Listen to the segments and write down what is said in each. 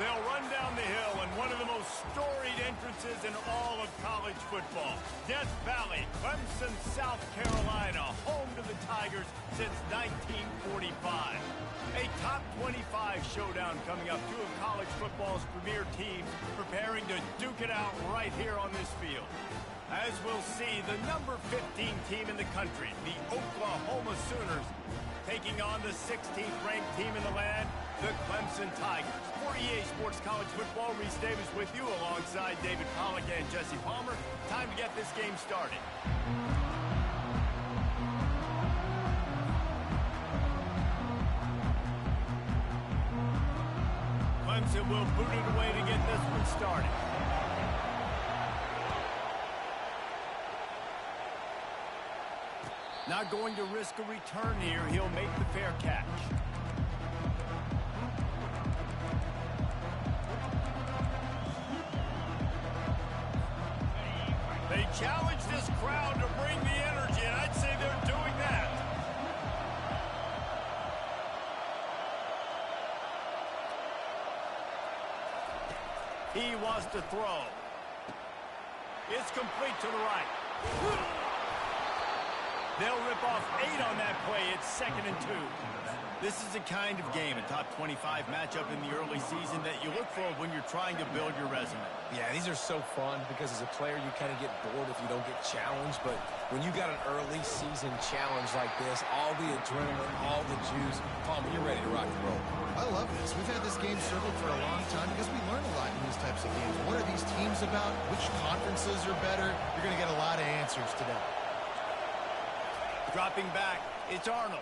They'll run down the hill in one of the most storied entrances in all of college football. Death Valley, Clemson, South Carolina, home to the Tigers since 1945. A top 25 showdown coming up. Two of college football's premier teams preparing to duke it out right here on this field. As we'll see, the number 15 team in the country, the Oklahoma Sooners, taking on the 16th ranked team in the land, the Clemson Tigers. For EA Sports College Football, Reese Davis with you alongside David Pollack and Jesse Palmer. Time to get this game started. Clemson will boot it away to get this one started. Not going to risk a return here. He'll make the fair catch. They challenge this crowd to bring the energy, and I'd say they're doing that. He wants to throw. It's complete to the right. They'll rip off 8 on that play. It's 2nd and 2. This is the kind of game, a top 25 matchup in the early season that you look for when you're trying to build your resume. Yeah, these are so fun because as a player, you kind of get bored if you don't get challenged. But when you got an early season challenge like this, all the adrenaline, all the juice, Palmer, you're ready to rock and roll. I love this. We've had this game circled for a long time because we learn a lot in these types of games. What are these teams about? Which conferences are better? You're going to get a lot of answers today. Dropping back, it's Arnold.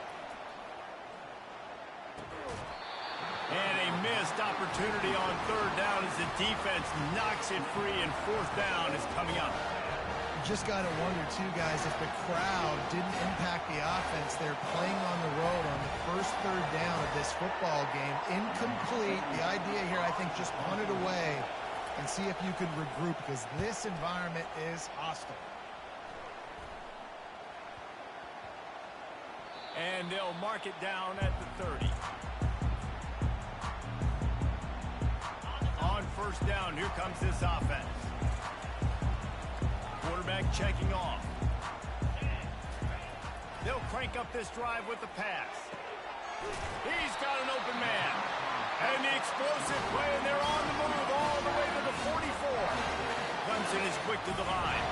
And a missed opportunity on 3rd down as the defense knocks it free, and 4th down is coming up. You just got to wonder, too, guys, if the crowd didn't impact the offense. They're playing on the road on the first 3rd down of this football game. Incomplete. The idea here, I think, just punt it away and see if you can regroup because this environment is hostile. And they'll mark it down at the 30. On 1st down, here comes this offense. Quarterback checking off. They'll crank up this drive with the pass. He's got an open man. And the explosive play, and they're on the move all the way to the 44. Clemson is quick to the line.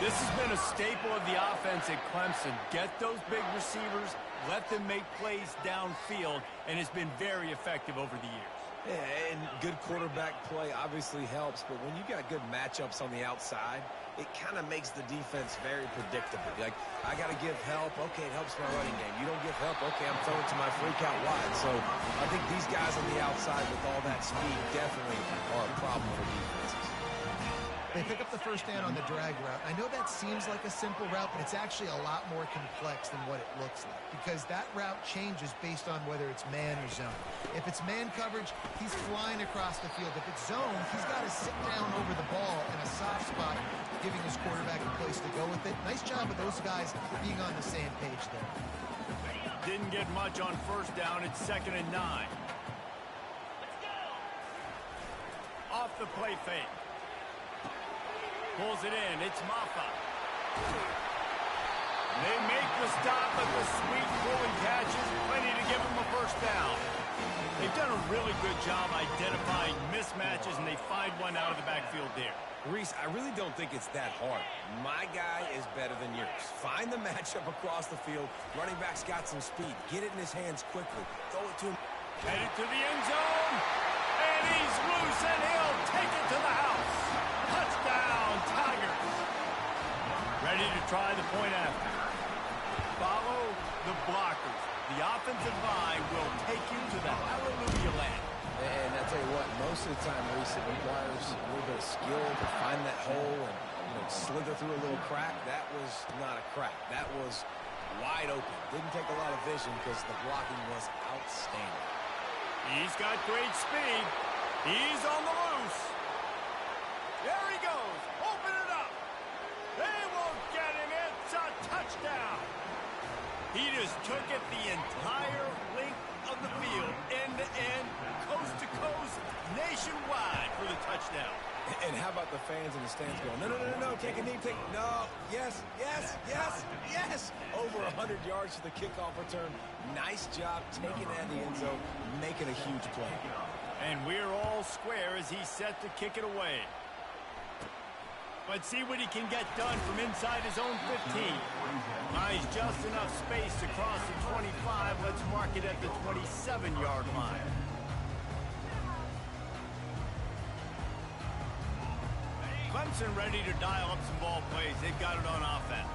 This has been a staple of the offense at Clemson. Get those big receivers, let them make plays downfield, and it's been very effective over the years. Yeah, and good quarterback play obviously helps, but when you got good matchups on the outside, it kind of makes the defense very predictable. Like, I got to give help. Okay, it helps my running game. You don't give help. Okay, I'm throwing to my freak out wide. So I think these guys on the outside with all that speed definitely are a problem for defenses. They pick up the 1st down on the drag route. I know that seems like a simple route, but it's actually a lot more complex than what it looks like because that route changes based on whether it's man or zone. If it's man coverage, he's flying across the field. If it's zone, he's got to sit down over the ball in a soft spot, giving his quarterback a place to go with it. Nice job of those guys being on the same page there. Didn't get much on 1st down. It's 2nd and 9. Off the play fake. Pulls it in. It's Maffa. They make the stop, but the sweet pulling catch is plenty to give them a 1st down. They've done a really good job identifying mismatches, and they find one out of the backfield there. Reese, I really don't think it's that hard. My guy is better than yours. Find the matchup across the field. Running back's got some speed. Get it in his hands quickly. Throw it to him. Headed to the end zone. And he's loose, and he'll take it to the house. Touchdown, Tigers. Ready to try the point after. Follow the blockers. The offensive line will take you to the hallelujah land. And I tell you what, most of the time, Reese, it requires a little bit of skill to find that hole and slither through a little crack. That was not a crack. That was wide open. Didn't take a lot of vision because the blocking was outstanding. He's got great speed. He's on the loose. There he goes. Open it up. They won't get him. It's a touchdown. He just took it the entire length of the field, end to end, coast to coast, nationwide for the touchdown. And how about the fans in the stands going, no, no, no, no, no, take a knee, no, yes, yes, yes, yes. Over 100 yards for the kickoff return. Nice job taking that in the end zone, making a huge play. And we're all square as he's set to kick it away. Let's see what he can get done from inside his own 15. Buys just enough space to cross the 25. Let's mark it at the 27-yard line. Clemson ready to dial up some ball plays. They've got it on offense.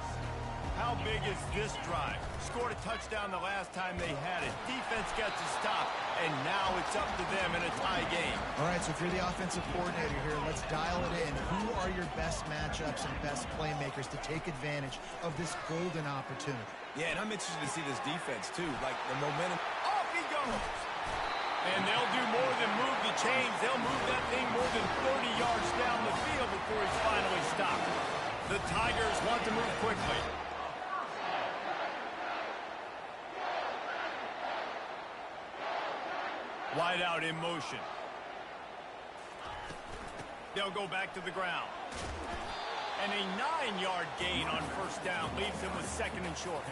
How big is this drive? Scored a touchdown the last time they had it. Defense gets a stop, and now it's up to them in a tie game. All right, so if you're the offensive coordinator here, let's dial it in. Who are your best matchups and best playmakers to take advantage of this golden opportunity? Yeah, and I'm interested to see this defense, too. Like, the momentum. Off he goes! And they'll do more than move the chains. They'll move that thing more than 30 yards down the field before he's finally stopped. The Tigers want to move quickly. Wide out in motion. They'll go back to the ground. And a 9-yard gain on first down leaves them with second and short.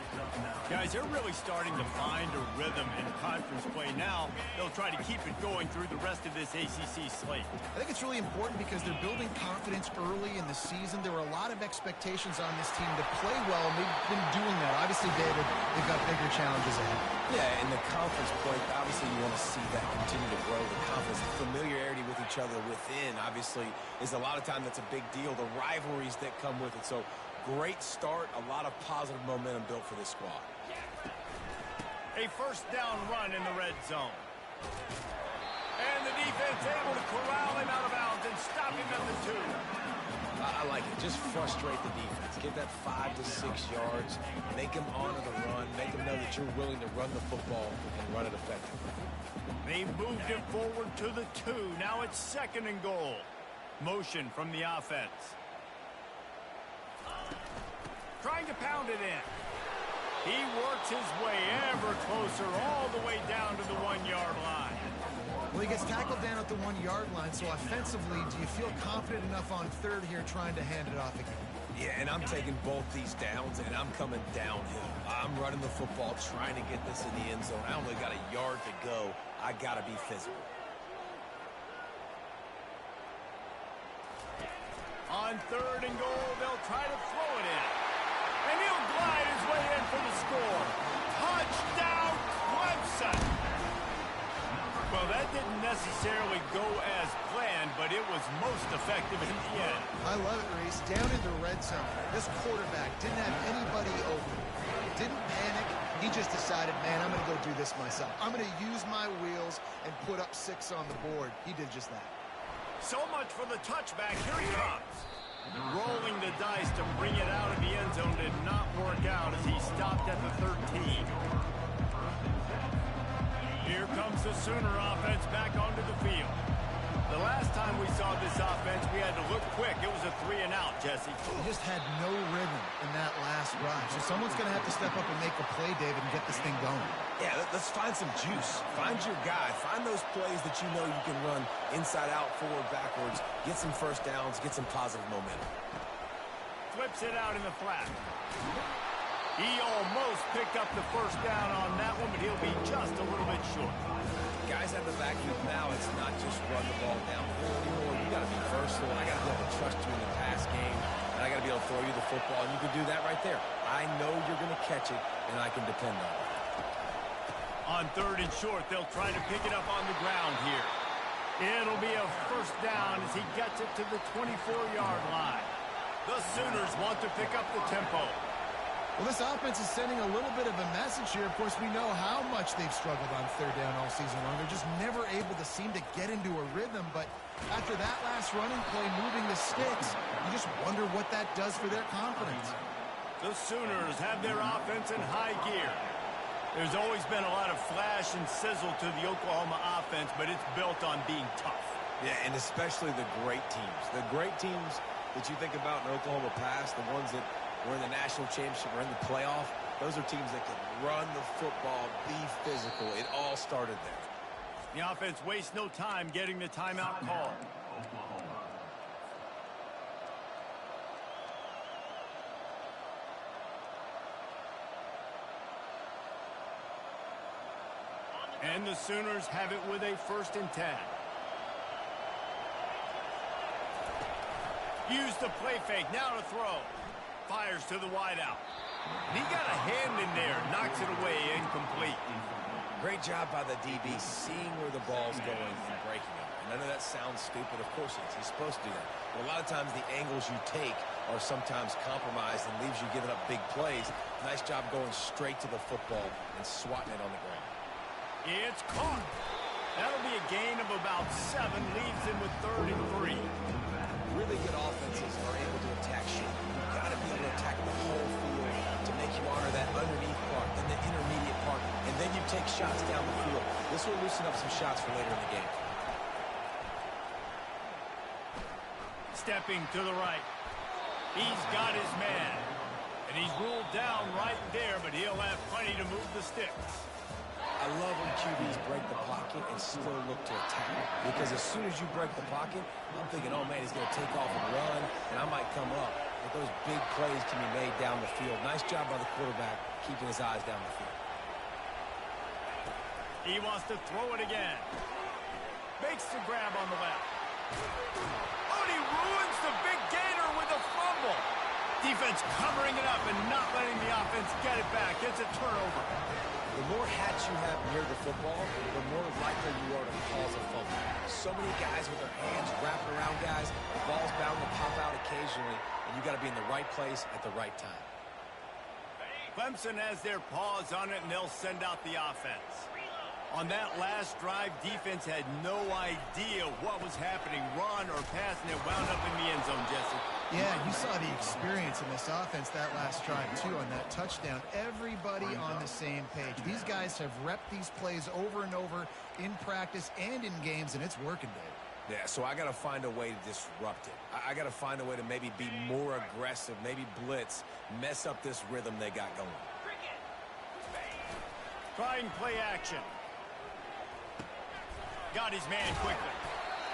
Guys, they're really starting to find a rhythm in conference play now. They'll try to keep it going through the rest of this ACC slate. I think it's really important because they're building confidence early in the season. There were a lot of expectations on this team to play well, and they've been doing that. Obviously, David, they've got bigger challenges ahead. Yeah, in the conference play, obviously you want to see that continue to grow. The confidence, the familiarity with each other within, obviously, is a lot of time that's a big deal. The rivalries that come with it. So, great start. A lot of positive momentum built for this squad. A first down run in the red zone. And the defense able to corral him out of bounds and stop him at the 2. I like it. Just frustrate the defense. Get that 5 to 6 yards. Make them honor the run. Make them know that you're willing to run the football and run it effectively. They moved it forward to the 2. Now it's second and goal. Motion from the offense. Trying to pound it in. He works his way ever closer all the way down to the 1-yard line. Well, he gets tackled down at the 1-yard line, so offensively, do you feel confident enough on third here trying to hand it off again? Yeah, and I'm taking both these downs, and I'm coming downhill. I'm running the football, trying to get this in the end zone. I only got a yard to go. I got to be physical. On third and goal, they'll try to throw it in. And he'll glide his way in for the score. Touchdown, Clemson! Well, that didn't necessarily go as planned, but it was most effective in the end. I love it, Reese. Down in the red zone, this quarterback didn't have anybody open. Didn't panic. He just decided, man, I'm going to go do this myself. I'm going to use my wheels and put up 6 on the board. He did just that. So much for the touchback. Here he comes. Rolling the dice to bring it out of the end zone did not work out as he stopped at the 13. Here comes the Sooner offense back onto the field. The last time we saw this offense, we had to look quick. It was a 3-and-out, Jesse. He just had no rhythm in that last drive. So someone's going to have to step up and make a play, David, and get this thing going. Yeah, let's find some juice. Find your guy. Find those plays that you know you can run inside out, forward, backwards. Get some first downs. Get some positive momentum. Flips it out in the flat. He almost picked up the first down on that one, but he'll be just a little bit short. Guys have the backfield now. It's not just run the ball downhill anymore. You got to be versatile. I got to be able to trust you in the pass game, and I got to be able to throw you the football, and you can do that right there. I know you're going to catch it, and I can depend on it. On third and short, they'll try to pick it up on the ground here. It'll be a first down as he gets it to the 24-yard line. The Sooners want to pick up the tempo. Well, this offense is sending a little bit of a message here. Of course, we know how much they've struggled on third down all season long. They're just never able to seem to get into a rhythm. But after that last running play, moving the sticks, you just wonder what that does for their confidence. The Sooners have their offense in high gear. There's always been a lot of flash and sizzle to the Oklahoma offense, but it's built on being tough. Yeah, and especially the great teams. The great teams that you think about in Oklahoma past, the ones that we're in the national championship, we're in the playoff, those are teams that can run the football, be physical. It all started there. The offense wastes no time getting the timeout call. And the Sooners have it with a 1st and 10. Use the play fake. Now to throw. Fires to the wideout. He got a hand in there. Knocks it away. Incomplete. Great job by the DB seeing where the ball's going and breaking it. And I know that sounds stupid. Of course it is. He's supposed to do that. But a lot of times the angles you take are sometimes compromised and leaves you giving up big plays. Nice job going straight to the football and swatting it on the ground. It's caught. That'll be a gain of about 7. Leaves him with 3rd and 3. Really good offenses are able to attack shape. You've got to be able to attack the whole field to make you honor that underneath part and the intermediate part, and then you take shots down the field. This will loosen up some shots for later in the game. Stepping to the right. He's got his man. And he's ruled down right there, but he'll have plenty to move the sticks. I love when QBs break the pocket and still look to attack. Because as soon as you break the pocket, I'm thinking, oh, man, he's going to take off and run, and I might come up. But those big plays can be made down the field. Nice job by the quarterback keeping his eyes down the field. He wants to throw it again. Makes the grab on the left. Oh, and he ruins the big gainer with a fumble. Defense covering it up and not letting the offense get it back. It's a turnover. The more hats you have near the football, the more likely you are to cause a fumble. So many guys with their hands wrapping around guys, the ball's bound to pop out occasionally, and you got to be in the right place at the right time. Clemson has their paws on it, and they'll send out the offense. On that last drive, defense had no idea what was happening, run or pass, and it wound up in the end zone, Jesse. Yeah, you saw the experience in this offense that last drive, too, on that touchdown. Everybody on the same page. These guys have repped these plays over and over in practice and in games, and it's working, Dave. Yeah, so I got to find a way to disrupt it. I got to find a way to maybe be more aggressive, maybe blitz, mess up this rhythm they got going. Trying play action. Got his man quickly.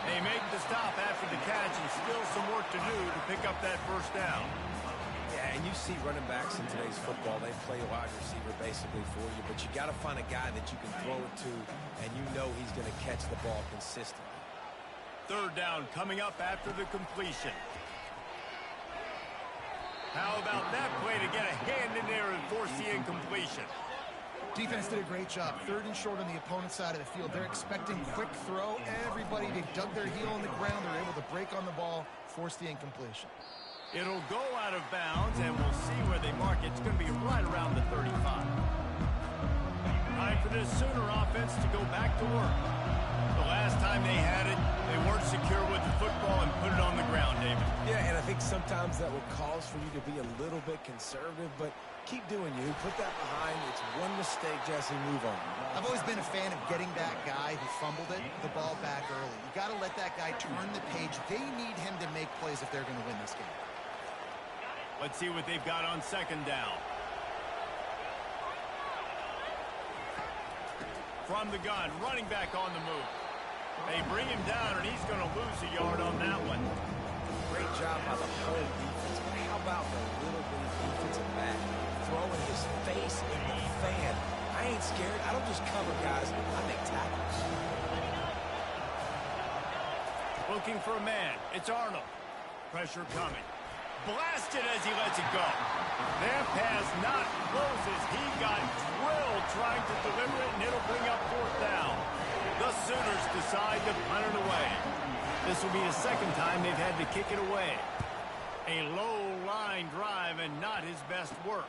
They make the stop after the catch, and still some work to do to pick up that first down. Yeah, and you see running backs in today's football, they play a wide receiver basically for you, but you got to find a guy that you can throw it to, and you know he's going to catch the ball consistently. 3rd down coming up after the completion. How about that play to get a hand in there and force the incompletion? Defense did a great job. 3rd and short on the opponent's side of the field. They're expecting quick throw. Everybody, they dug their heel in the ground. They're able to break on the ball, force the incompletion. It'll go out of bounds, and we'll see where they mark it. It's going to be right around the 35. Time for this Sooner offense to go back to work. The last time they had it, they weren't secure with the football and put it on the ground, David. Yeah, and I think sometimes that will cause for you to be a little bit conservative, but keep doing you. Put that behind. It's one mistake, Jesse. Move on. I've always been a fan of getting that guy who fumbled it, the ball back early. You got to let that guy turn the page. They need him to make plays if they're going to win this game. Let's see what they've got on 2nd down. From the gun, running back on the move. They bring him down, and he's going to lose a yard on that one. Great job by the whole defense. But how about the little bitty defensive back throwing his face in the fan? I ain't scared. I don't just cover guys. I make tackles. Looking for a man. It's Arnold. Pressure coming. Blasted as he lets it go. That pass not closes. He got drilled trying to deliver it, and it'll bring up 4th down. The Sooners decide to punt it away. This will be the 2nd time they've had to kick it away. A low line drive and not his best work.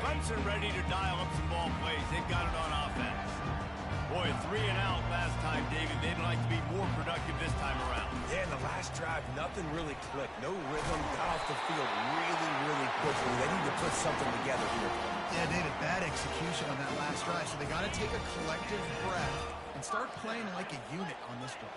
Clemson ready to dial up some ball plays. They've got it on offense. Boy, 3 and out last time, David. They'd like to be more productive this time around. Yeah, in the last drive, nothing really clicked. No rhythm. Got off the field really, really quickly. They need to put something together here. Yeah, David, bad execution on that last drive. So they got to take a collective breath and start playing like a unit on this drive.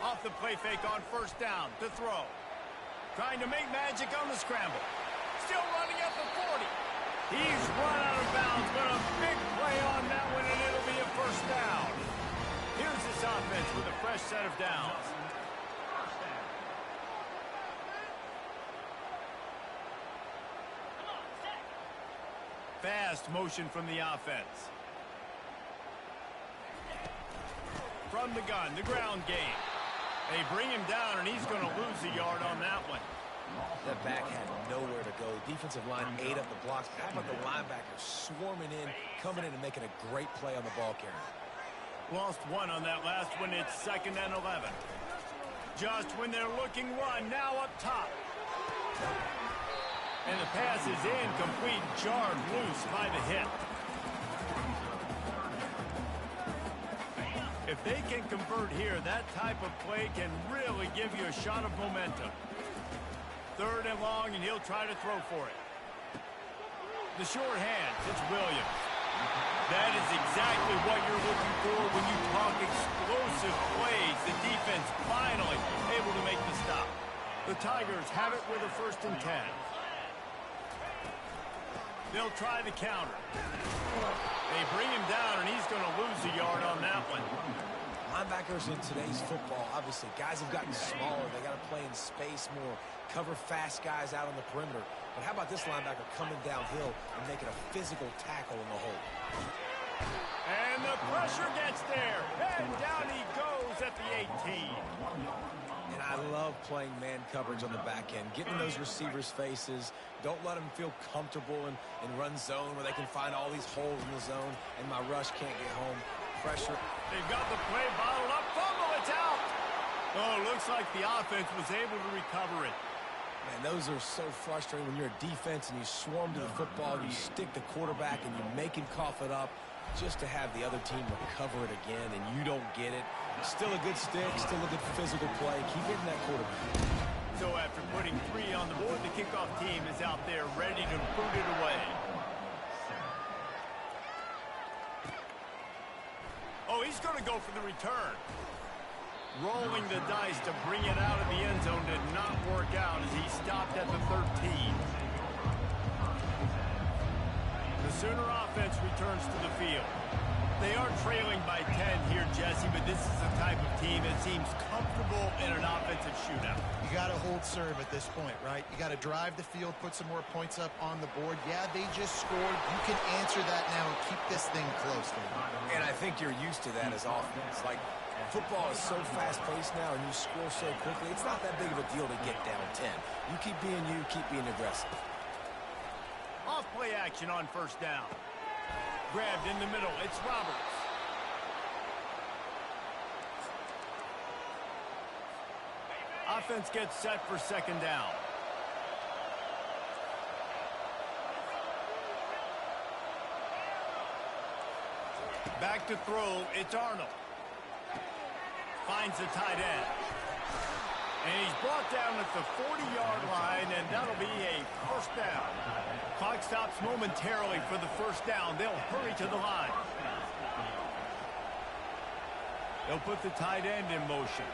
Off the play fake on first down to throw. Trying to make magic on the scramble. Still running at the 40. He's run out of bounds, but a big play on that one, and it'll be a first down. Here's this offense with a fresh set of downs. Fast motion from the offense. From the gun, the ground game. They bring him down, and he's going to lose a yard on that one. That back had nowhere to go. Defensive line ate up the blocks. How about the linebacker swarming in, coming in and making a great play on the ball carrier? Lost one on that last one. It's 2nd and 11. Just when they're looking one, now up top. And the pass is incomplete, jarred loose by the hit. If they can convert here, that type of play can really give you a shot of momentum. 3rd and long, and he'll try to throw for it. The short hand, it's Williams. That is exactly what you're looking for when you talk explosive plays. The defense finally able to make the stop. The Tigers have it with a 1st and 10. They'll try the counter. They bring him down, and he's going to lose a yard on that one. Linebackers in today's football, obviously, guys have gotten smaller. They got to play in space more, cover fast guys out on the perimeter. But how about this linebacker coming downhill and making a physical tackle in the hole? And the pressure gets there, and down he goes at the 18. And I love playing man coverage on the back end, getting in those receivers' faces. Don't let them feel comfortable in run zone where they can find all these holes in the zone, and my rush can't get home. Pressure. They've got the play bottled up. Fumble, it's out. Oh, looks like the offense was able to recover it. Man, those are so frustrating when you're a defense and you swarm to the football, you stick the quarterback, and you make him cough it up just to have the other team recover it again, and you don't get it. Still a good stick, still a good physical play. Keep hitting that quarterback. So after putting 3 on the board, the kickoff team is out there ready to boot it away. Oh, he's going to go for the return. Rolling the dice to bring it out of the end zone did not work out as he stopped at the 13. The Sooner offense returns to the field. They are trailing by 10 here, Jesse, but this is the type of team that seems comfortable in an offensive shootout. You got to hold serve at this point, right? You got to drive the field, put some more points up on the board. Yeah, they just scored. You can answer that now and keep this thing close. And I think you're used to that as offense. Like, football is so fast-paced now, and you score so quickly, it's not that big of a deal to get down 10. You keep being aggressive. Off play action on first down. Grabbed in the middle. It's Roberts. Offense gets set for 2nd down. Back to throw. It's Arnold. Finds the tight end. And he's brought down at the 40-yard line, and that'll be a first down. Clock stops momentarily for the first down. They'll hurry to the line. They'll put the tight end in motion.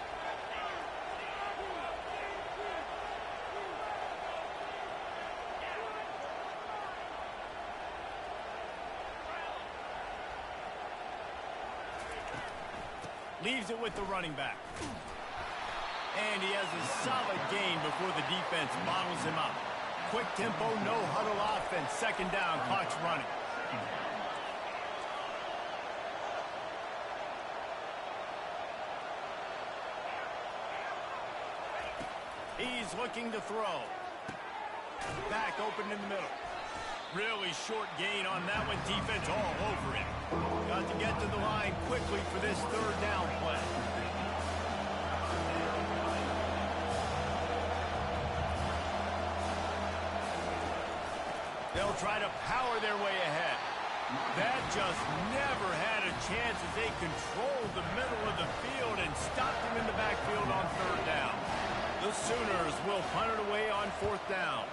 Leaves it with the running back. And he has a solid gain before the defense bottles him up. Quick tempo, no huddle offense. 2nd down, clock's running. He's looking to throw. Back open in the middle. Really short gain on that one. Defense all over him. Got to get to the line quickly for this 3rd down play. They'll try to power their way ahead. That just never had a chance as they controlled the middle of the field and stopped him in the backfield on third down. The Sooners will punt it away on fourth down.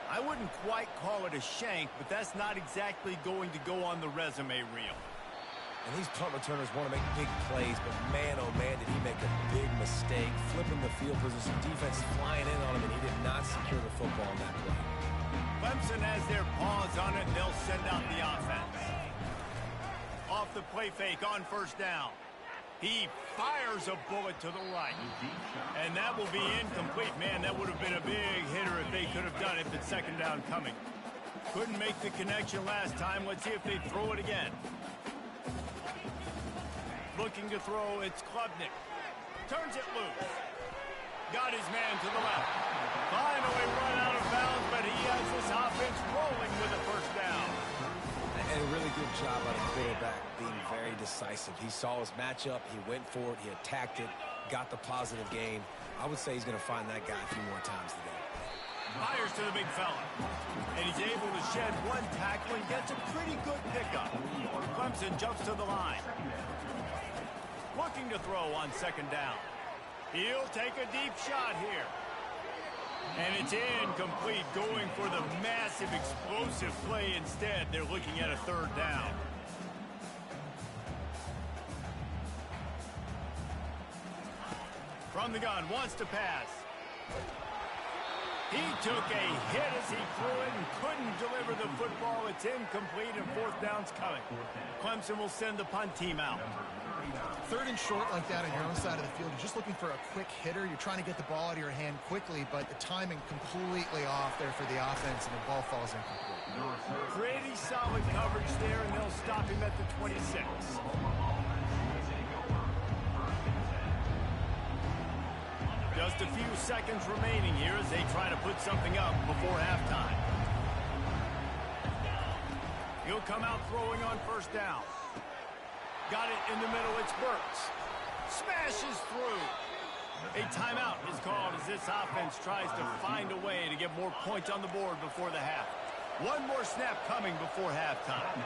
I wouldn't quite call it a shank, but that's not exactly going to go on the resume reel. And these punt returners want to make big plays, but man, oh man, did he make a big mistake. Flipping the field position, defense flying in on him, and he did not secure the football on that play. Clemson has their paws on it, and they'll send out the offense. Off the play fake on first down. He fires a bullet to the right. And that will be incomplete. Man, that would have been a big hitter if they could have done it, but second down coming. Couldn't make the connection last time. Let's see if they throw it again. Looking to throw, it's Klubnik. Turns it loose. Got his man to the left. Finally run out of bounds, but he has this offense rolling with a first down. And a really good job out of the quarterback being very decisive. He saw his matchup, he went for it, he attacked it, got the positive gain. I would say he's going to find that guy a few more times today. Fires to the big fella. And he's able to shed one tackle and gets a pretty good pickup. Clemson jumps to the line. Looking to throw on second down. He'll take a deep shot here. And it's incomplete, going for the massive explosive play instead. They're looking at a third down. From the gun, wants to pass. He took a hit as he threw it and couldn't deliver the football. It's incomplete and fourth down's coming. Clemson will send the punt team out. Third and short like that on your own side of the field, you're just looking for a quick hitter. You're trying to get the ball out of your hand quickly, but the timing completely off there for the offense, and the ball falls incomplete. Pretty solid coverage there, and they'll stop him at the 26. Just a few seconds remaining here as they try to put something up before halftime. He'll come out throwing on first down. Got it in the middle, it's Burks. Smashes through. A timeout is called as this offense tries to find a way to get more points on the board before the half. One more snap coming before halftime.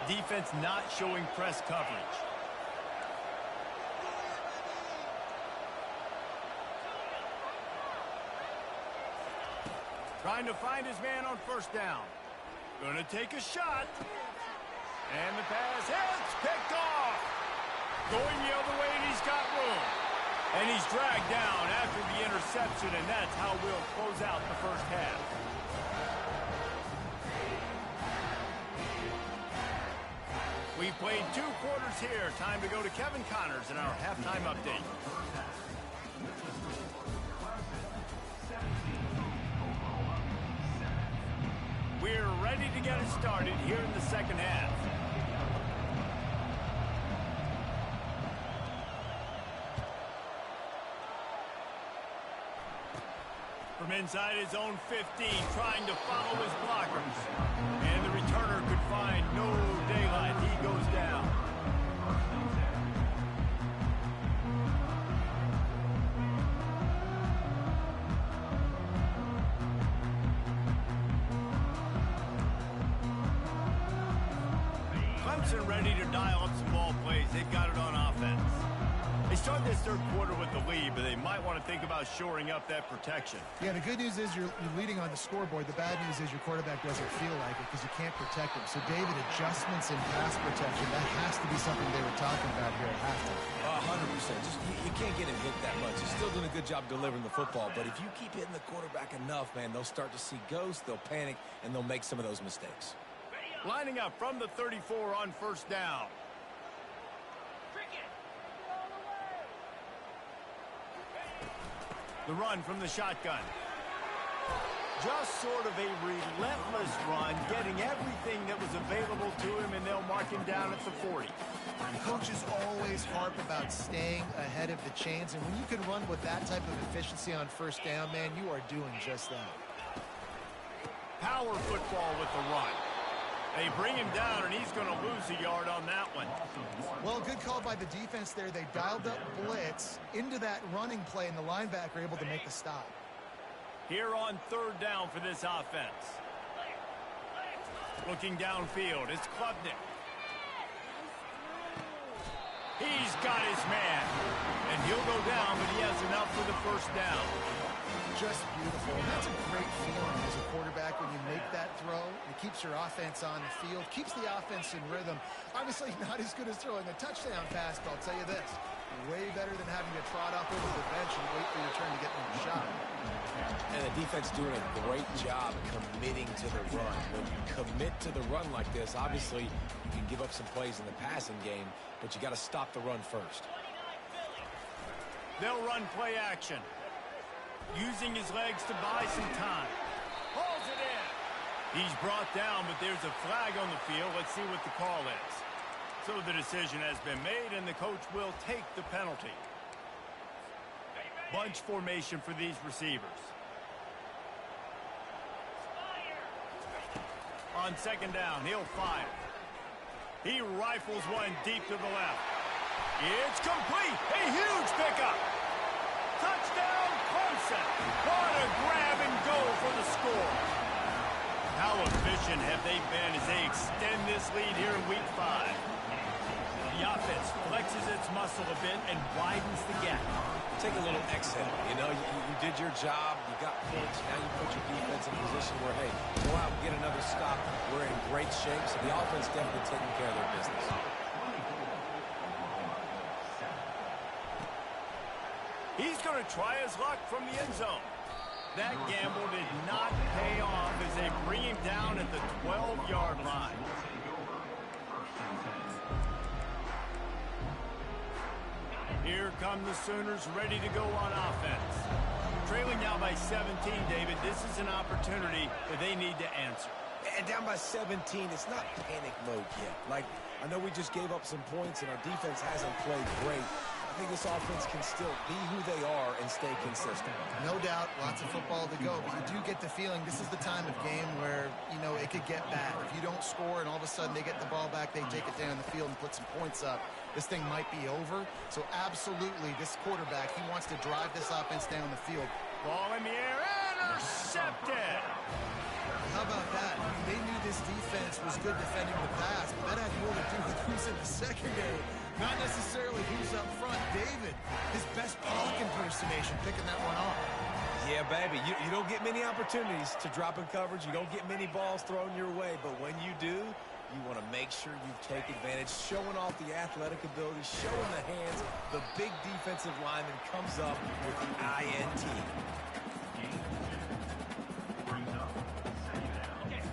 Defense not showing press coverage. Trying to find his man on first down. Going to take a shot. And the pass hits. Picked off. Going the other way, and he's got room. And he's dragged down after the interception, and that's how we'll close out the first half. We played 2 quarters here. Time to go to Kevin Connors in our halftime update. We're ready to get it started here in the second half. From inside his own 15, trying to follow his blockers. And the returner could find no daylight. He goes down. Clemson ready to dial up some ball plays. They've got it on offense. They start this third quarter with the lead, but they might want to think about shoring up that protection. Yeah, the good news is you're leading on the scoreboard. The bad news is your quarterback doesn't feel like it because you can't protect him. So, David, adjustments in pass protection, that has to be something they were talking about here at halftime. 100%. Just, you can't get him hit that much. He's still doing a good job delivering the football, but if you keep hitting the quarterback enough, man, they'll start to see ghosts, they'll panic, and they'll make some of those mistakes. Lining up from the 34 on first down. The run from the shotgun. Just sort of a relentless run, getting everything that was available to him, and they'll mark him down at the 40. Coaches always harp about staying ahead of the chains, and when you can run with that type of efficiency on first down, man, you are doing just that. Power football with the run. They bring him down, and he's going to lose a yard on that one. Well, good call by the defense there. They dialed up blitz into that running play, and the linebacker able to make the stop. Here on third down for this offense. Looking downfield, it's Klubnik. He's got his man. And he'll go down, but he has enough for the first down. Just beautiful. And that's a great feeling as a quarterback when you make that throw. It keeps your offense on the field, keeps the offense in rhythm. Obviously not as good as throwing a touchdown pass, but I'll tell you this. Way better than having to trot off over the bench and wait for your turn to get another shot. And the defense doing a great job committing to the run. When you commit to the run like this, obviously you can give up some plays in the passing game, but you got to stop the run first. They'll run play action. Using his legs to buy some time. Pulls it in. He's brought down, but there's a flag on the field. Let's see what the call is. So the decision has been made, and the coach will take the penalty. Bunch formation for these receivers. On second down, he'll fire. He rifles one deep to the left. It's complete. A huge pickup. Touchdown, Clemson. What a grab and go for the score. How efficient have they been as they extend this lead here in Week 5? The offense flexes its muscle a bit and widens the gap. Take a little exhale. You know, you did your job. You got points. Now you put your defense in a position where, hey, go out and get another stop. We're in great shape, so the offense definitely taking care of their business. He's going to try his luck from the end zone. That gamble did not pay off as they bring him down at the 12-yard line. Here come the Sooners ready to go on offense. Trailing now by 17, David. This is an opportunity that they need to answer. And down by 17, it's not panic mode yet. Like, I know we just gave up some points and our defense hasn't played great. I think this offense can still be who they are and stay consistent. No doubt, lots of football to go, but you do get the feeling this is the time of game where, you know, it could get bad. If you don't score and all of a sudden they get the ball back, they take it down the field and put some points up, this thing might be over. So absolutely, this quarterback, he wants to drive this offense down the field. Ball in the air, intercepted. How about that? I mean, they knew this defense was good defending the pass, but that had more to do with who's in the secondary, not necessarily who's up front. David, his best Pollock impersonation, picking that one off. Yeah, baby, you don't get many opportunities to drop in coverage. You don't get many balls thrown your way, but when you do, you want to make sure you take advantage, showing off the athletic ability, showing the hands. The big defensive lineman comes up with the INT.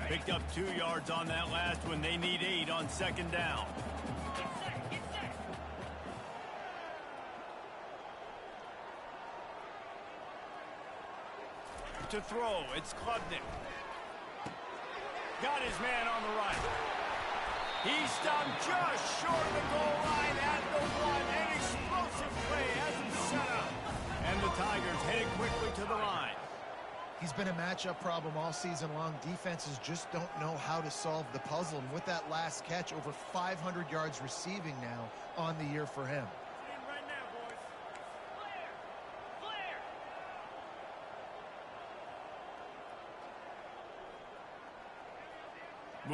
Picked up 2 yards on that last one. They need 8 on second down. To throw, it's Klubnik. Got his man on the right. He's stopped just short of the goal line at the 1. An explosive play has him set up. And the Tigers headed quickly to the line. He's been a matchup problem all season long. Defenses just don't know how to solve the puzzle. And with that last catch, over 500 yards receiving now on the year for him. Right now, boys. Clear.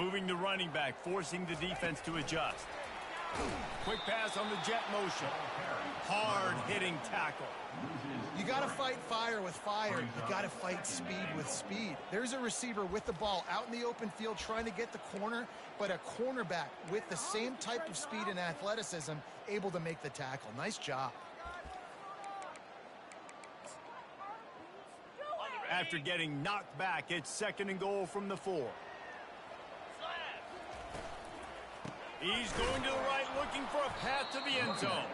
Moving the running back, forcing the defense to adjust. Quick pass on the jet motion. Hard-hitting tackle. You got to fight fire with fire. You got to fight speed with speed. There's a receiver with the ball out in the open field trying to get the corner, but a cornerback with the same type of speed and athleticism able to make the tackle. Nice job. After getting knocked back, it's second and goal from the 4. He's going to the right, looking for a path to the end zone.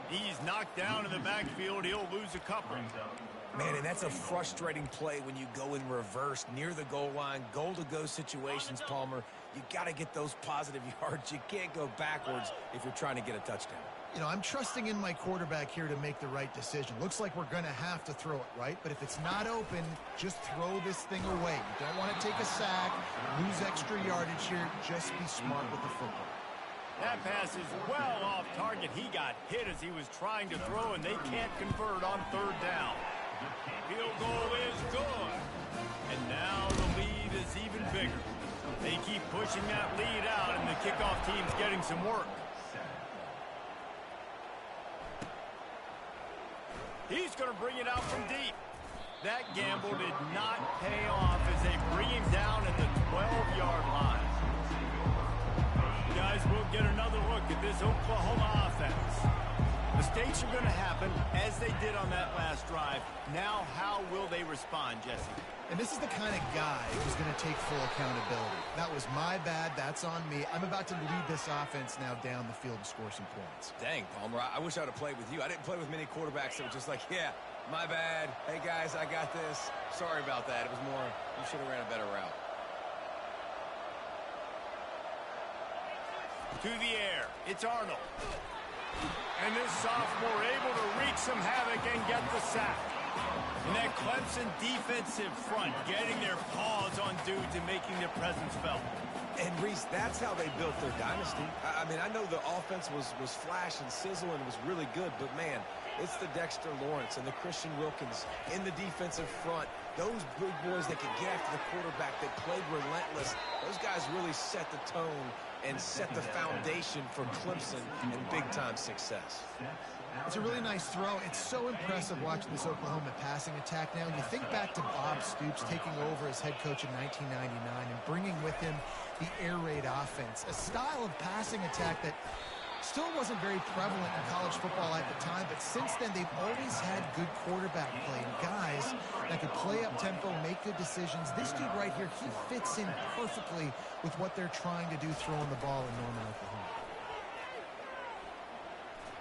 He's knocked down in the backfield. He'll lose a couple. Man, and that's a frustrating play when you go in reverse near the goal line, goal-to-go situations, Palmer. You got to get those positive yards. You can't go backwards if you're trying to get a touchdown. You know, I'm trusting in my quarterback here to make the right decision. Looks like we're going to have to throw it, right? But if it's not open, just throw this thing away. You don't want to take a sack, lose extra yardage here. Just be smart with the football. That pass is well off target. He got hit as he was trying to throw, and they can't convert on third down. Field goal is good. And now the lead is even bigger. They keep pushing that lead out, and the kickoff team's getting some work. He's going to bring it out from deep. That gamble did not pay off as they bring him down at the 12-yard line. Guys, we'll get another look at this Oklahoma offense. Mistakes are going to happen as they did on that last drive. Now, how will they respond, Jesse? And this is the kind of guy who's going to take full accountability. That was my bad. That's on me. I'm about to lead this offense now down the field and score some points. Dang, Palmer, I wish I would have played with you. I didn't play with many quarterbacks that were just like, yeah, my bad. Hey, guys, I got this. Sorry about that. It was more, you should have ran a better route. To the air, it's Arnold. And this sophomore able to wreak some havoc and get the sack. And that Clemson defensive front getting their paws on dudes and making their presence felt. And, Reese, that's how they built their dynasty. I mean, I know the offense was flash and sizzle and was really good, but, man, it's the Dexter Lawrence and the Christian Wilkins in the defensive front. Those big boys that could get after the quarterback, that played relentless. Those guys really set the tone and set the foundation for Clemson and big-time success. It's a really nice throw. It's so impressive watching this Oklahoma passing attack now. And you think back to Bob Stoops taking over as head coach in 1999 and bringing with him the air raid offense, a style of passing attack that still wasn't very prevalent in college football at the time, but since then they've always had good quarterback play and guys that could play up tempo, make good decisions. This dude right here, he fits in perfectly with what they're trying to do throwing the ball in Norman, Oklahoma.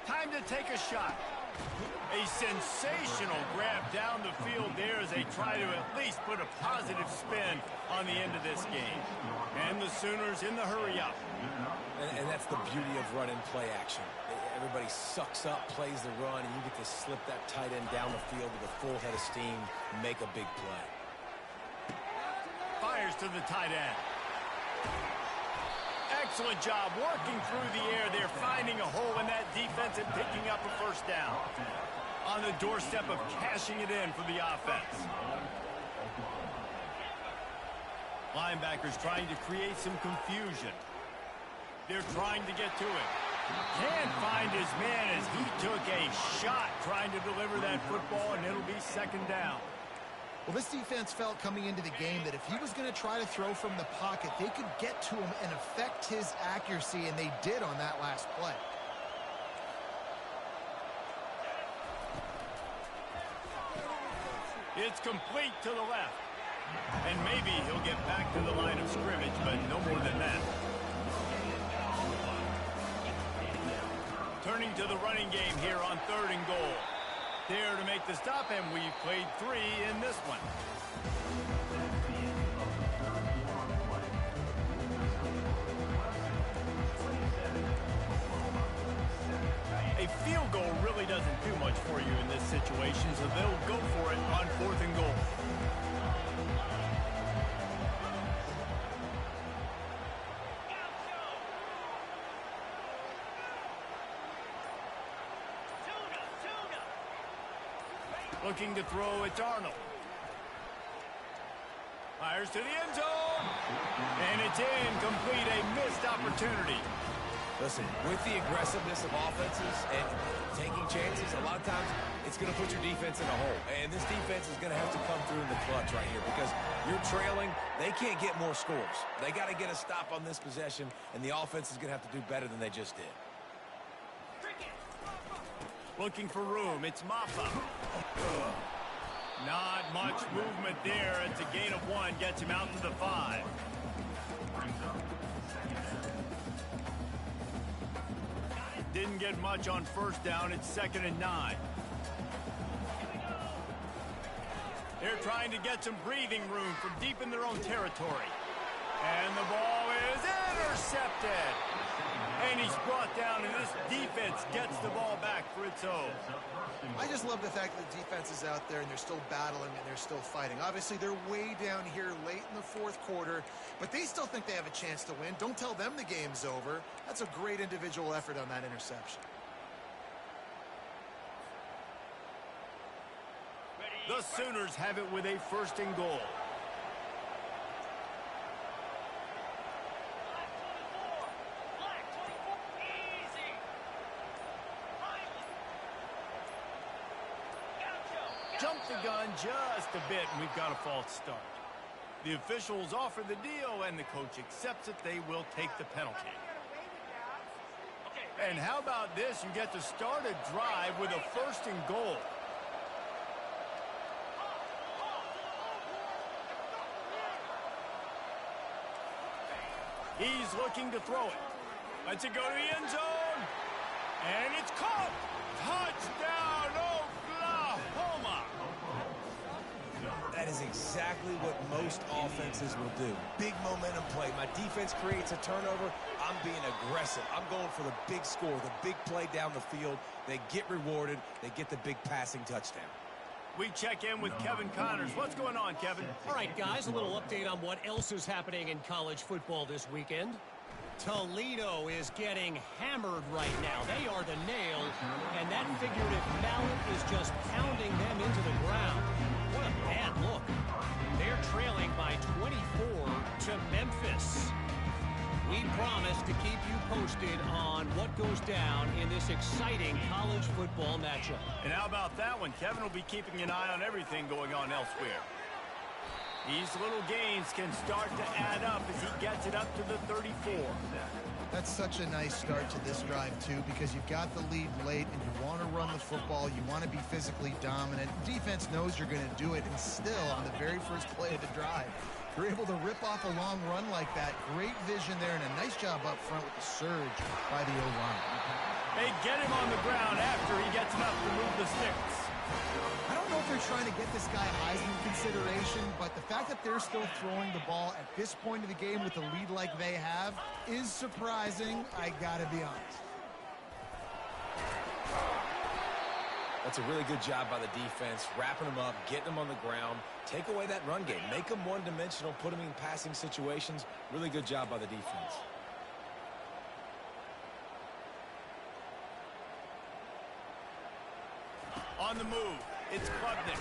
Time to take a shot. A sensational grab down the field there as they try to at least put a positive spin on the end of this game. And the Sooners in the hurry up. And that's the beauty of run and play action. Everybody sucks up, plays the run, and you get to slip that tight end down the field with a full head of steam and make a big play. Fires to the tight end. Excellent job working through the air there, finding a hole in that defense and picking up a first down. On the doorstep of cashing it in for the offense. Linebackers trying to create some confusion. They're trying to get to him. Can't find his man as he took a shot trying to deliver that football, and it'll be second down. Well, this defense felt coming into the game that if he was going to try to throw from the pocket, they could get to him and affect his accuracy, and they did on that last play. It's complete to the left. And maybe he'll get back to the line of scrimmage, but no more than that. Turning to the running game here on 3rd and goal. There to make the stop, and we've played 3 in this one. A field goal really doesn't do much for you in this situation, so they'll go for it on 4th and goal. Looking to throw, it's Arnold. Fires to the end zone. And it's incomplete, a missed opportunity. Listen, with the aggressiveness of offenses and taking chances, a lot of times it's going to put your defense in a hole. And this defense is going to have to come through in the clutch right here because you're trailing. They can't get more scores. They got to get a stop on this possession, and the offense is going to have to do better than they just did. Looking for room, it's Maffa. Not much movement there. It's a gain of 1, gets him out to the 5. Didn't get much on first down. It's 2nd and 9. They're trying to get some breathing room from deep in their own territory. And the ball is intercepted. And he's brought down, and this defense gets the ball back for its own. I just love the fact that the defense is out there and they're still battling and they're still fighting. Obviously, they're way down here late in the 4th quarter, but they still think they have a chance to win. Don't tell them the game's over. That's a great individual effort on that interception. Ready The Sooners have it with a 1st and goal. Jump the gun just a bit, and we've got a false start. The officials offer the deal, and the coach accepts it. They will take the penalty. And how about this? You get to start a drive with a 1st and goal. He's looking to throw it. Lets it go to the end zone. And it's caught. Touchdown, Oklahoma. That is exactly what most offenses will do. Big momentum play. My defense creates a turnover. I'm being aggressive. I'm going for the big score, the big play down the field. They get rewarded. They get the big passing touchdown. We check in with Kevin Connors. What's going on, Kevin? All right, guys, a little update on what else is happening in college football this weekend. Toledo is getting hammered right now. They are the nail, and that figurative mallet is just pounding them into the ground. What a bad look. They're trailing by 24 to Memphis. We promise to keep you posted on what goes down in this exciting college football matchup. And how about that one? Kevin will be keeping an eye on everything going on elsewhere. These little gains can start to add up as he gets it up to the 34. That's such a nice start to this drive, too, because you've got the lead late and you want to run the football. You want to be physically dominant. Defense knows you're going to do it, and still, on the very first play of the drive, you're able to rip off a long run like that. Great vision there, and a nice job up front with the surge by the O-line. They get him on the ground after he gets enough to move the sticks. I don't know if they're trying to get this guy Heisman consideration, but the fact that they're still throwing the ball at this point of the game with the lead like they have is surprising, I gotta be honest. That's a really good job by the defense, wrapping them up, getting them on the ground, take away that run game, make them one-dimensional, put them in passing situations. Really good job by the defense. On the move, it's Klubnik.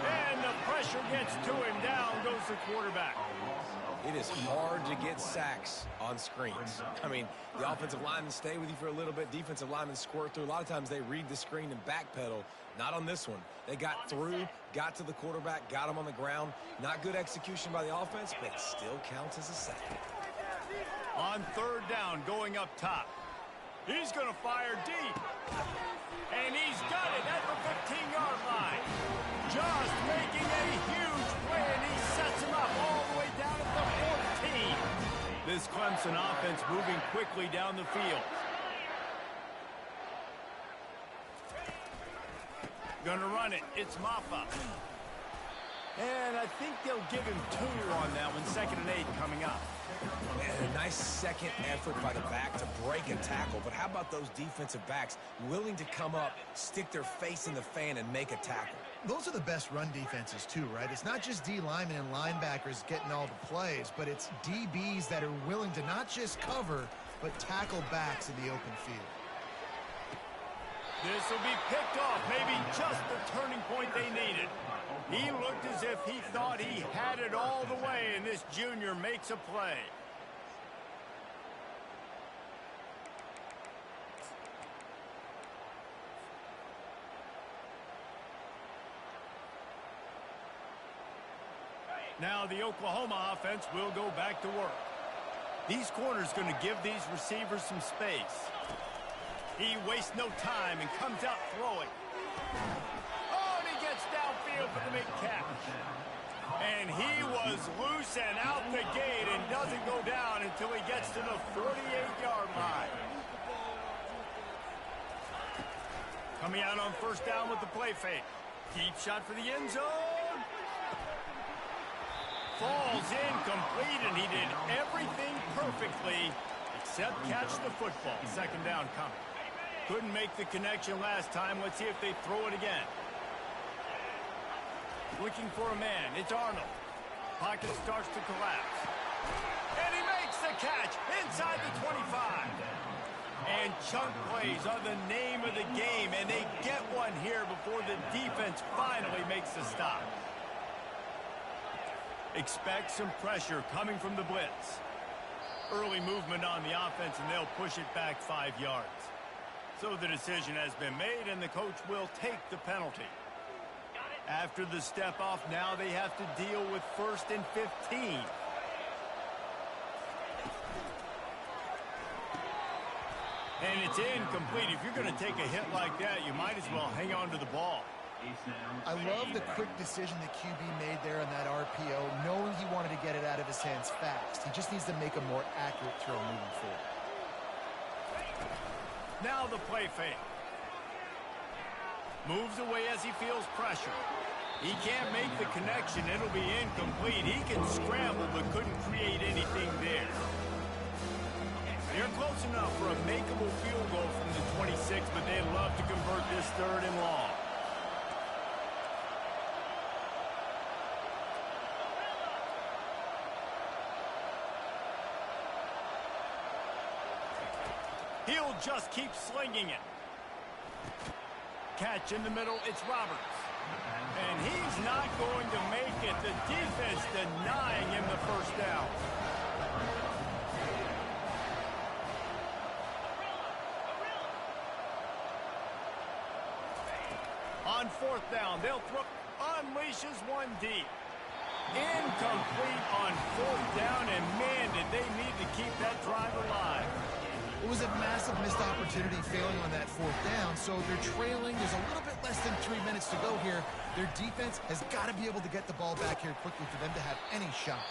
And the pressure gets to him. Down goes the quarterback. It is hard to get sacks on screens. I mean, the offensive linemen stay with you for a little bit. Defensive linemen squirt through. A lot of times they read the screen and backpedal. Not on this one. They got through, got to the quarterback, got him on the ground. Not good execution by the offense, but it still counts as a sack. On 3rd down, going up top. He's going to fire deep. And he's got it at the 15-yard line. Just making a huge play, and he sets him up all the way down at the 14. This Clemson offense moving quickly down the field. Gonna run it. It's Maffa. And I think they'll give him 2 on that one. 2nd and 8 coming up. And a nice second effort by the back to break a tackle. But how about those defensive backs willing to come up, stick their face in the fan, and make a tackle? Those are the best run defenses, too, right? It's not just D linemen and linebackers getting all the plays, but it's DBs that are willing to not just cover, but tackle backs in the open field. This will be picked off, maybe just the turning point they needed. He looked as if he thought he had it all the way, and this junior makes a play. Now the Oklahoma offense will go back to work. These corners going to give these receivers some space. He wastes no time and comes out throwing. Oh, and he gets downfield for the big catch. And he was loose and out the gate and doesn't go down until he gets to the 48-yard line. Coming out on 1st down with the play fake. Deep shot for the end zone. Falls incomplete, and he did everything perfectly except catch the football. 2nd down coming. Couldn't make the connection last time. Let's see if they throw it again. Looking for a man. It's Arnold. Pocket starts to collapse. And he makes the catch inside the 25. And chunk plays are the name of the game, and they get one. one here before the defense finally makes the stop. Expect some pressure coming from the blitz. Early movement on the offense, and they'll push it back 5 yards. So the decision has been made, and the coach will take the penalty. After the step off, now they have to deal with 1st and 15. And it's incomplete. If you're going to take a hit like that, you might as well hang on to the ball. I love the quick decision the QB made there on that RPO, knowing he wanted to get it out of his hands fast. He just needs to make a more accurate throw moving forward. Now the play fake. Moves away as he feels pressure. He can't make the connection. It'll be incomplete. He can scramble but couldn't create anything there. They're close enough for a makeable field goal from the 26, but they'd love to convert this 3rd and long. He'll just keep slinging it. Catch in the middle, it's Roberts. And he's not going to make it. The defense denying him the 1st down. On 4th down, they'll throw. Unleashes one deep. Incomplete on 4th down, and man, did they need to keep that drive alive. It was a massive missed opportunity failing on that 4th down, so they're trailing. There's a little bit less than 3 minutes to go here. Their defense has got to be able to get the ball back here quickly for them to have any shot.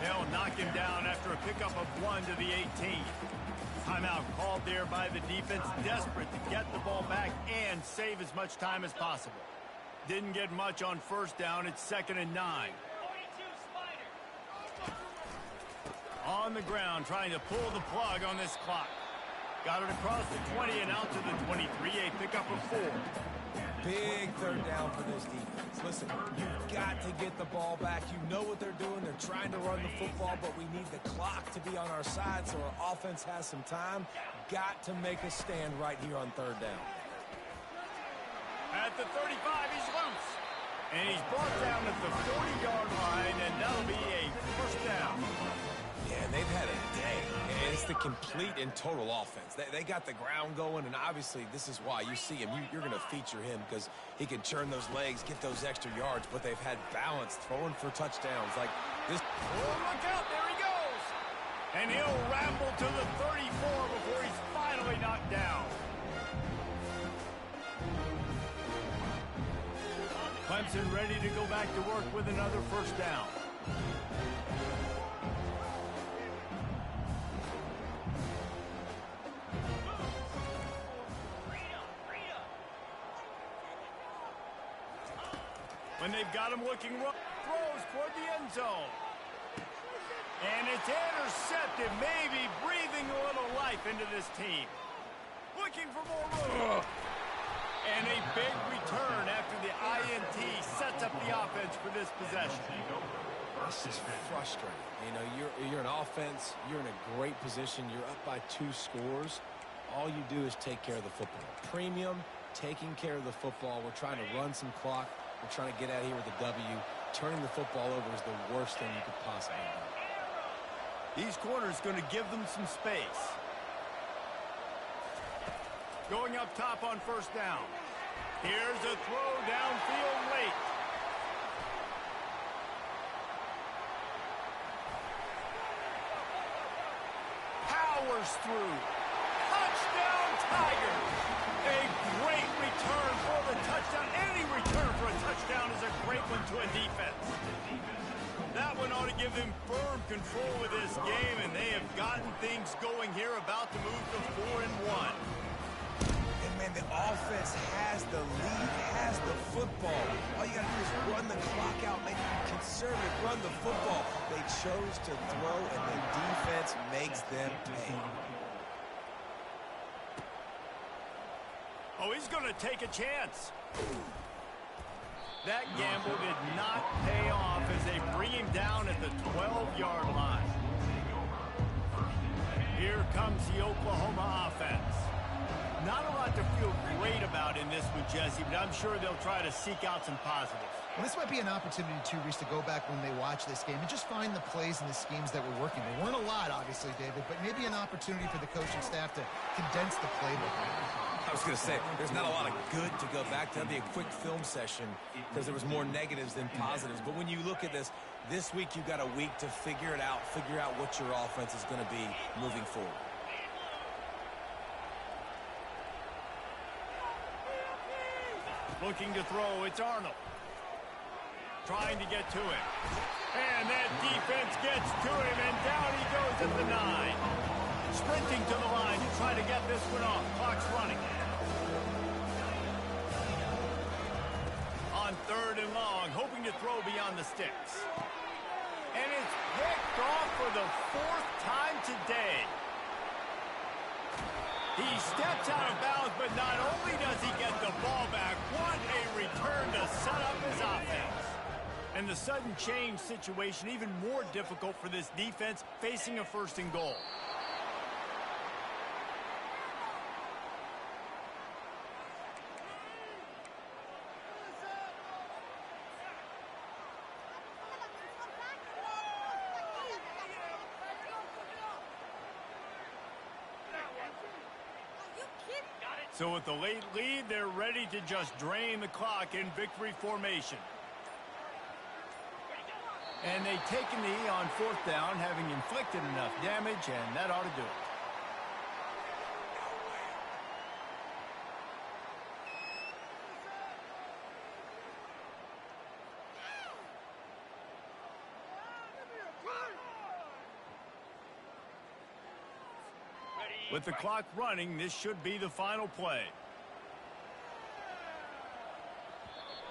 They'll knock him down after a pickup of 1 to the 18. Timeout called there by the defense, desperate to get the ball back and save as much time as possible. Didn't get much on 1st down. It's 2nd and 9. On the ground, trying to pull the plug on this clock. Got it across the 20 and out to the 23, a pickup of 4. Big 3rd down for this defense. Listen, you've got to get the ball back. You know what they're doing. They're trying to run the football, but we need the clock to be on our side so our offense has some time. Got to make a stand right here on 3rd down. At the 35, he's loose. And he's brought down at the 40-yard line, and that'll be a 1st down. Yeah, and they've had a day. And it's the complete and total offense. They got the ground going, and obviously this is why you see him. You're going to feature him because he can churn those legs, get those extra yards, but they've had balance throwing for touchdowns like this. Oh, look out, there he goes. And he'll ramble to the 34 before he's finally knocked down. Clemson ready to go back to work with another 1st down. When they've got him looking, throws toward the end zone. And it's intercepted, maybe breathing a little life into this team. Looking for more room. And a big return after the INT sets up the offense for this possession. This is frustrating. You know, you're an offense. You're in a great position. You're up by 2 scores. All you do is take care of the football. Premium, taking care of the football. We're trying to run some clock. We're trying to get out of here with a W. Turning the football over is the worst thing you could possibly do. These corners going to give them some space. Going up top on 1st down. Here's a throw downfield late. Powers through. Touchdown Tigers. A great return for the touchdown. Any return for a touchdown is a great one to a defense. That one ought to give them firm control of this game, and they have gotten things going here, about to move to 4-1. And, man, the offense has the lead, has the football. All you got to do is run the clock out, make it conservative, run the football. They chose to throw, and the defense makes them pay. Oh, he's going to take a chance. That gamble did not pay off as they bring him down at the 12-yard line. Here comes the Oklahoma offense. Not a lot to feel great about in this one, Jesse, but I'm sure they'll try to seek out some positives. Well, this might be an opportunity, too, Reese, to go back when they watch this game and just find the plays and the schemes that were working. There weren't a lot, obviously, David, but maybe an opportunity for the coaching staff to condense the playbook. I was going to say, there's not a lot of good to go back to. That'd be a quick film session because there was more negatives than positives. But when you look at this week you've got a week to figure it out, figure out what your offense is going to be moving forward. Looking to throw, it's Arnold. Trying to get to him. And that defense gets to him, and down he goes at the 9. Sprinting to the line to try to get this one off. Clock's running. On 3rd and long, hoping to throw beyond the sticks. And it's picked off for the 4th time today. He steps out of bounds, but not only does he get the ball back, what a return to set up his offense. And the sudden change situation even more difficult for this defense facing a 1st and goal. So with the late lead, they're ready to just drain the clock in victory formation. And they take a knee on 4th down, having inflicted enough damage, and that ought to do it. With the clock running, this should be the final play.